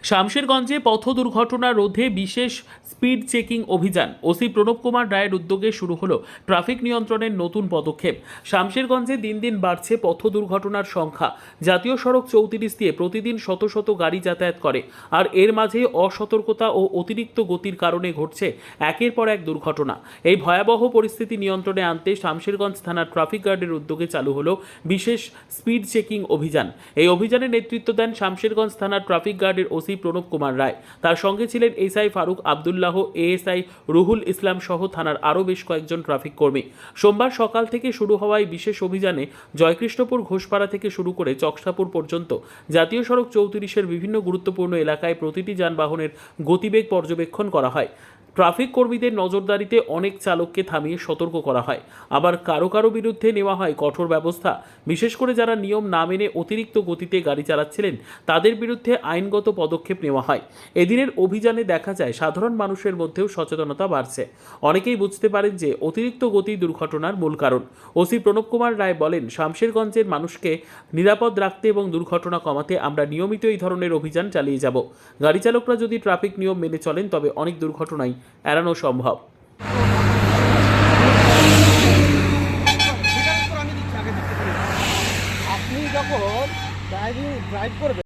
শামশেরগঞ্জে পথ দুর্ঘটনা রোধে বিশেষ স্পিড চেকিং অভিযান। ওসি প্রণব কুমার রায়ের উদ্যোগে শুরু হলো ট্রাফিক নিয়ন্ত্রণের নতুন পদক্ষেপ। শামশেরগঞ্জে দিন দিন বাড়ছে পথ দুর্ঘটনার সংখ্যা। জাতীয় সড়ক 34 দিয়ে প্রতিদিন শত শত গাড়ি যাতায়াত করে, আর এর মাঝে অসতর্কতা ও অতিরিক্ত গতির কারণে ঘটছে একের পর এক দুর্ঘটনা। এই ভয়াবহ পরিস্থিতি নিয়ন্ত্রণে আনতে শামশেরগঞ্জ থানার ট্রাফিক গার্ডের উদ্যোগে চালু হলো বিশেষ স্পিড চেকিং অভিযান। এই অভিযানে নেতৃত্ব দেন শামশেরগঞ্জ থানার ট্রাফিক গার্ডের ওসি প্রণব কুমার রায়। তার সঙ্গে ছিলেন এসআই ফারুক আবদুল্লাহ, এএসআই রুহুল ইসলাম সহ থানার আরও বেশ কয়েকজন ট্রাফিক কর্মী। সোমবার সকাল থেকে শুরু হওয়া এই বিশেষ অভিযানে জয়কৃষ্ণপুর ঘোষপাড়া থেকে শুরু করে চকসাপুর পর্যন্ত জাতীয় সড়ক 34-এর বিভিন্ন গুরুত্বপূর্ণ এলাকায় প্রতিটি যানবাহনের গতিবেগ পর্যবেক্ষণ করা হয়। ট্রাফিক কর্মীদের নজরদারিতে অনেক চালককে থামিয়ে সতর্ক করা হয়, আবার কারো কারো বিরুদ্ধে নেওয়া হয় কঠোর ব্যবস্থা। বিশেষ করে যারা নিয়ম না মেনে অতিরিক্ত গতিতে গাড়ি চালাচ্ছিলেন তাদের বিরুদ্ধে আইনগত পদক্ষেপ নেওয়া হয়। এদিনের অভিযানে দেখা যায় সাধারণ মানুষের মধ্যেও সচেতনতা বাড়ছে। অনেকেই বুঝতে পারেন যে অতিরিক্ত গতি দুর্ঘটনার মূল কারণ। ওসি প্রণব কুমার রায় বলেন, শামশেরগঞ্জের মানুষকে নিরাপদ রাখতে এবং দুর্ঘটনা কমাতে আমরা নিয়মিত এই ধরনের অভিযান চালিয়ে যাব। গাড়ি চালকরা যদি ট্রাফিক নিয়ম মেনে চলেন তবে অনেক দুর্ঘটনাই এড়ানো সম্ভব।